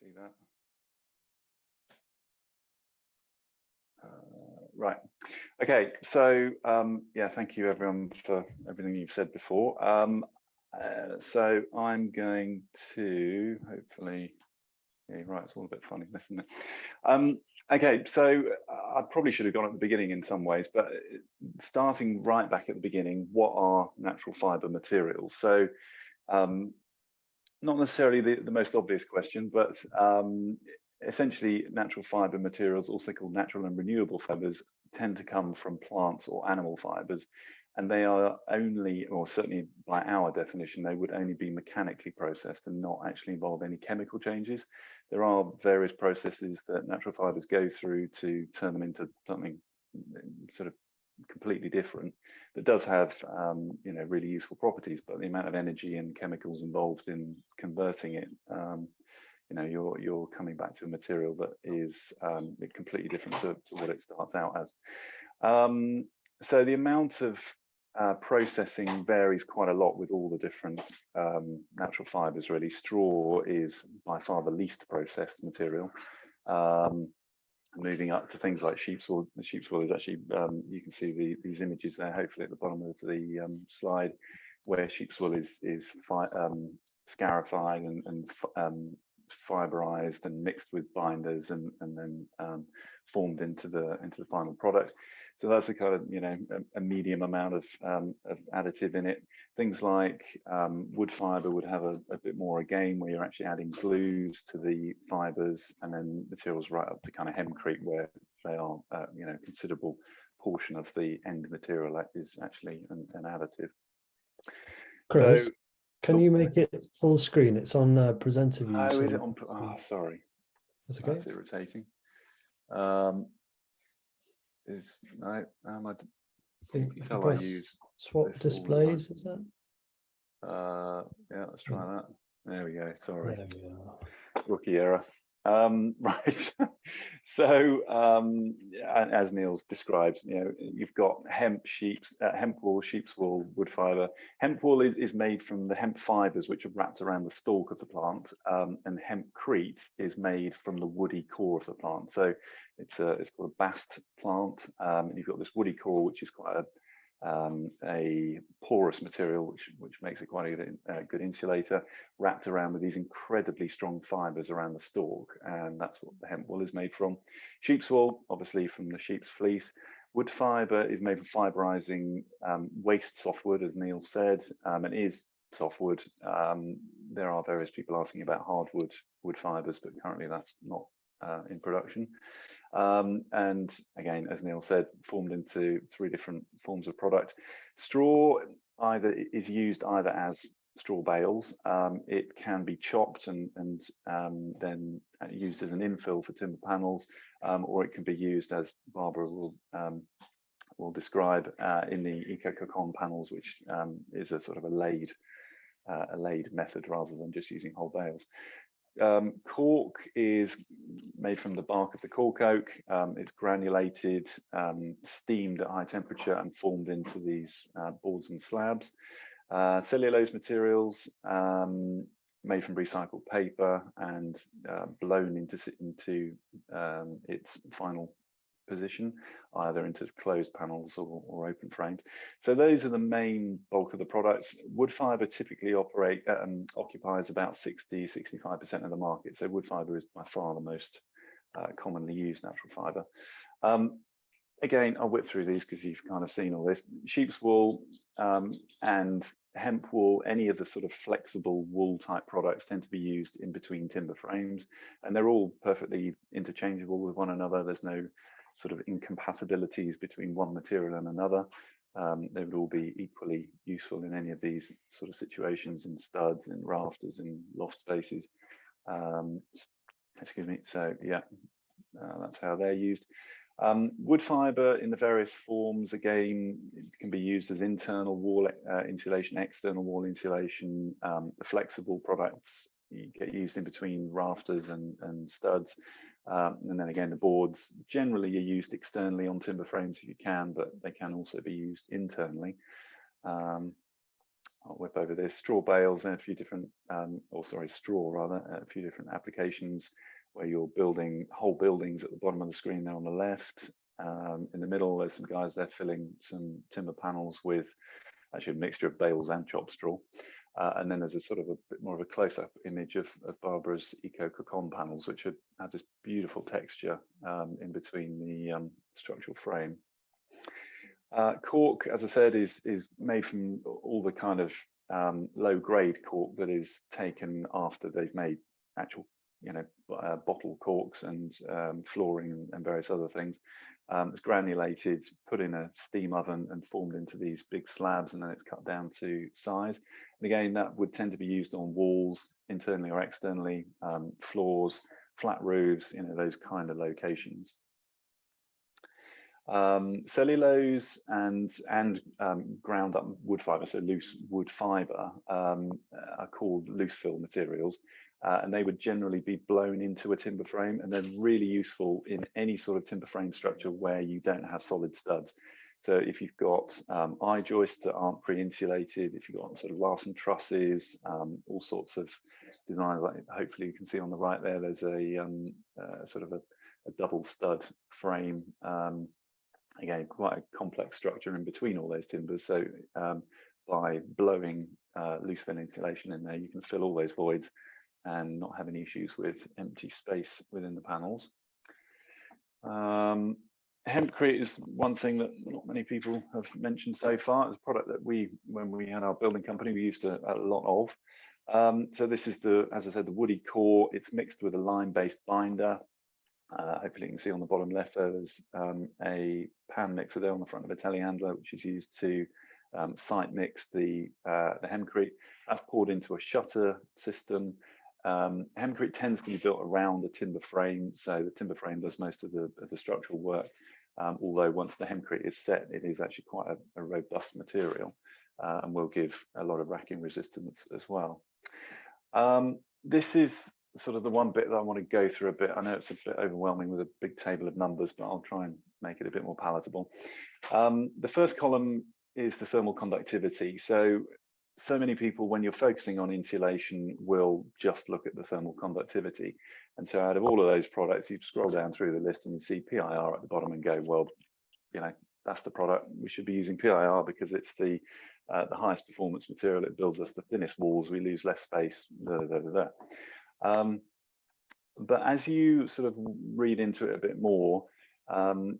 see that. Right. Okay. So yeah, thank you everyone for everything you've said before. So I'm going to hopefully. Yeah, right. It's all a bit funny, isn't it? Okay. So I probably should have gone at the beginning in some ways, but starting right back at the beginning, what are natural fiber materials? So not necessarily the most obvious question, but essentially natural fiber materials, also called natural and renewable fibers, tend to come from plants or animal fibers, and they are only, or certainly by our definition, they would only be mechanically processed and not actually involve any chemical changes. There are various processes that natural fibers go through to turn them into something sort of completely different that does have really useful properties, but the amount of energy and chemicals involved in converting it, you're coming back to a material that is completely different to what it starts out as. So the amount of processing varies quite a lot with all the different natural fibers. Really, straw is by far the least processed material. Moving up to things like sheep's wool. The sheep's wool is actually, you can see these images there, hopefully at the bottom of the slide, where sheep's wool is scarified and fiberized and mixed with binders and then formed into the final product. So that's a kind of a medium amount of additive in it. Things like wood fiber would have a bit more again, where you're actually adding glues to the fibers, and then materials right up to kind of hempcrete, where they are considerable portion of the end material that is actually an additive. Chris, so, can you make it full screen? It's on presenter view. Oh, is it on? Oh, sorry. That's okay. That's irritating. I use swap displays, is that? Yeah, let's try that. There we go. Sorry. There we are. Rookie error. Right. So as Neil describes, you've got hemp wool, sheep's wool, wood fiber. Hemp wool is made from the hemp fibers which are wrapped around the stalk of the plant, and hempcrete is made from the woody core of the plant. So it's called a bast plant, and you've got this woody core which is quite a porous material, which makes it quite a good insulator, wrapped around with these incredibly strong fibers around the stalk, and that's what the hemp wool is made from. Sheep's wool, obviously from the sheep's fleece. Wood fiber is made from fiberizing waste softwood, as Neil said, and is softwood. There are various people asking about hardwood wood fibers, but currently that's not in production. And again, as Neil said, formed into 3 different forms of product. Straw is used either as straw bales. It can be chopped and then used as an infill for timber panels, or it can be used, as Barbara will describe, in the eco-cocon panels, which is a sort of a laid method rather than just using whole bales. Cork is made from the bark of the cork oak. It's granulated, steamed at high temperature, and formed into these boards and slabs. Cellulose materials made from recycled paper and blown into its final position, either into closed panels or open framed. So those are the main bulk of the products. Wood fiber typically occupies about 60–65% of the market. So wood fiber is by far the most commonly used natural fiber. Again, I'll whip through these because you've kind of seen all this. Sheep's wool and hemp wool, any of the sort of flexible wool type products, tend to be used in between timber frames, and they're all perfectly interchangeable with one another. There's no sort of incompatibilities between one material and another. They would all be equally useful in any of these sort of situations, in studs, in rafters, in loft spaces. Excuse me. So yeah, that's how they're used. Wood fiber in the various forms, again, it can be used as internal wall insulation, external wall insulation. The flexible products get used in between rafters and studs. And then again, the boards generally are used externally on timber frames if you can, but they can also be used internally. I'll whip over this. Straw bales and a few different, or sorry, straw rather, a few different applications where you're building whole buildings at the bottom of the screen there on the left. In the middle, there's some guys there filling some timber panels with actually a mixture of bales and chopped straw. And then there's a sort of a bit more of a close-up image of Barbara's Eco Cocon panels, which have this beautiful texture in between the structural frame. Cork, as I said, is made from all the kind of low-grade cork that is taken after they've made actual, bottle corks and flooring and various other things. It's granulated, put in a steam oven and formed into these big slabs, and then it's cut down to size. And again, that would tend to be used on walls, internally or externally, floors, flat roofs, those kind of locations. Cellulose and ground up wood fiber, so loose wood fiber, are called loose fill materials, and they would generally be blown into a timber frame, and they're really useful in any sort of timber frame structure where you don't have solid studs. So if you've got eye joists that aren't pre-insulated, if you've got sort of Larsen trusses, all sorts of designs, like hopefully you can see on the right there, there's a sort of a double stud frame. Again, quite a complex structure in between all those timbers. So by blowing loose fill insulation in there, you can fill all those voids and not have any issues with empty space within the panels. Hempcrete is one thing that not many people have mentioned so far. It's a product that when we had our building company, we used a lot of. So this is as I said, the woody core. It's mixed with a lime-based binder. Hopefully you can see on the bottom left there's a pan mixer there on the front of a telehandler, which is used to site mix the hempcrete. That's poured into a shutter system. Hempcrete tends to be built around the timber frame, so the timber frame does most of the structural work. Although once the hempcrete is set, it is actually quite a robust material and will give a lot of racking resistance as well. This is sort of the one bit that I want to go through a bit. I know it's a bit overwhelming with a big table of numbers, but I'll try and make it a bit more palatable. The first column is the thermal conductivity. So many people, when you're focusing on insulation, will just look at the thermal conductivity. And so out of all of those products, you scroll down through the list and you see PIR at the bottom and go, well, that's the product. We should be using PIR because it's the highest performance material. It builds us the thinnest walls. We lose less space. But as you sort of read into it a bit more,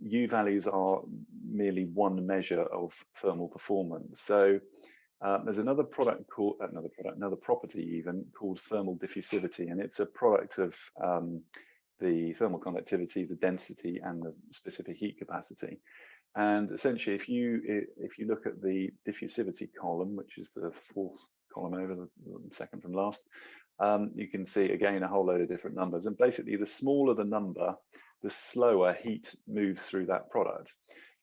U values are merely one measure of thermal performance. So there's another property even called thermal diffusivity, and it's a product of the thermal conductivity, the density, and the specific heat capacity. And essentially, if you look at the diffusivity column, which is the fourth column over, the second from last, you can see again a whole load of different numbers. And basically, the smaller the number, the slower heat moves through that product.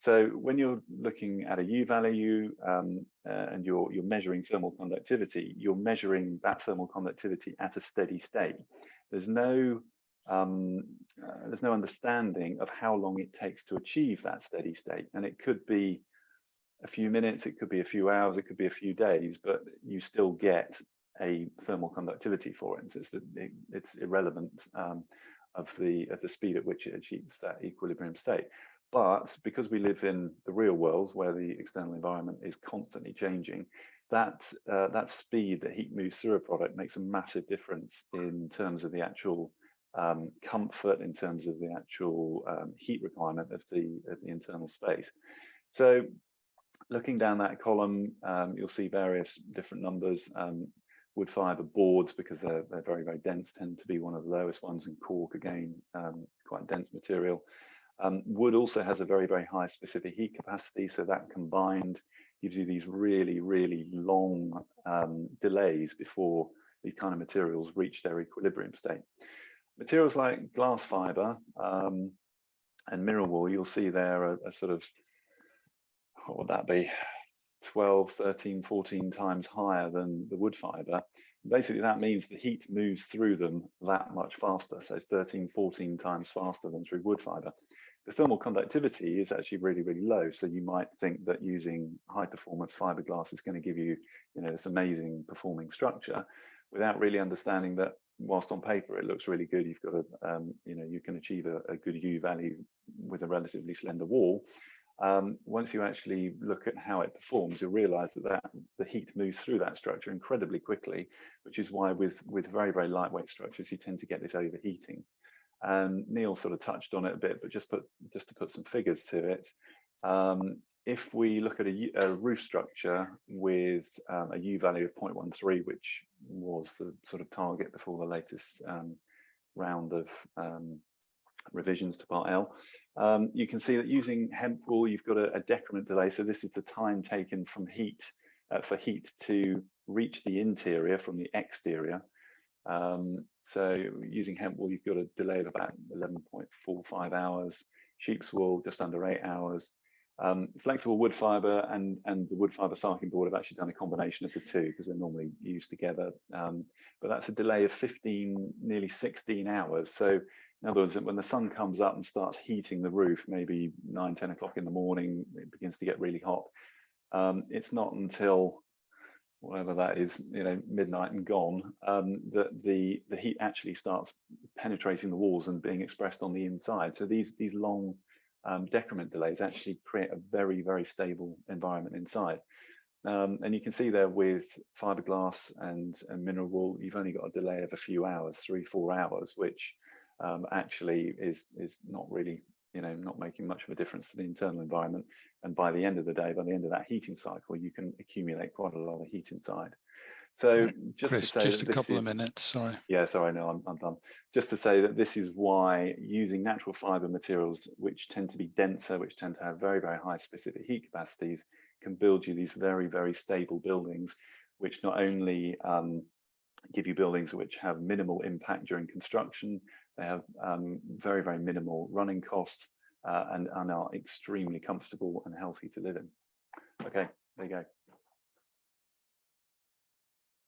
So when you're looking at a U value and you're measuring thermal conductivity, you're measuring that thermal conductivity at a steady state. There's no understanding of how long it takes to achieve that steady state, and it could be a few minutes, it could be a few hours, it could be a few days, but you still get a thermal conductivity for it. So it's irrelevant of the speed at which it achieves that equilibrium state. But because we live in the real world where the external environment is constantly changing, that speed that heat moves through a product makes a massive difference in terms of the actual comfort, in terms of the actual heat requirement of the internal space. So looking down that column, you'll see various different numbers. Wood fiber boards, because they're very, very dense, tend to be one of the lowest ones, and cork, again, quite dense material. Wood also has a very, very high specific heat capacity, so that combined gives you these really, really long delays before these kind of materials reach their equilibrium state. Materials like glass fiber and mineral wool, you'll see there are sort of, what would that be, 12, 13, 14 times higher than the wood fiber. Basically, that means the heat moves through them that much faster, so 13, 14 times faster than through wood fiber. the thermal conductivity is actually really, really low. So you might think that using high performance fiberglass is going to give you, this amazing performing structure, without really understanding that whilst on paper it looks really good, you've got a, you can achieve a good U value with a relatively slender wall. Once you actually look at how it performs, you'll realize that the heat moves through that structure incredibly quickly, which is why with very, very lightweight structures, you tend to get this overheating. And Neil sort of touched on it a bit, but just to put some figures to it, if we look at a roof structure with a U value of 0.13, which was the sort of target before the latest round of revisions to Part L, you can see that using hemp wool, you've got a decrement delay. So this is the time taken from heat for heat to reach the interior from the exterior. So using hemp wool, you've got a delay of about 11.45 hours. Sheep's wool, just under 8 hours. Flexible wood fiber and the wood fiber sarking board have actually done a combination of the two because they're normally used together. But that's a delay of 15, nearly 16 hours. So in other words, when the sun comes up and starts heating the roof, maybe 9, 10 o'clock in the morning, it begins to get really hot. It's not until whatever that is, midnight and gone, that the heat actually starts penetrating the walls and being expressed on the inside. So these long decrement delays actually create a very, very stable environment inside. And you can see there with fiberglass and mineral wool, you've only got a delay of a few hours, 3-4 hours, which actually is not really, not making much of a difference to the internal environment. And by the end of the day, by the end of that heating cycle, you can accumulate quite a lot of heat inside. So just Chris, to say just a couple of minutes, sorry. Yeah, sorry, no, I'm done. Just to say that this is why using natural fiber materials, which tend to be denser, which tend to have very, very high specific heat capacities, can build you these very, very stable buildings, which not only give you buildings which have minimal impact during construction, they have very, very minimal running costs, and are extremely comfortable and healthy to live in. Okay, there you go.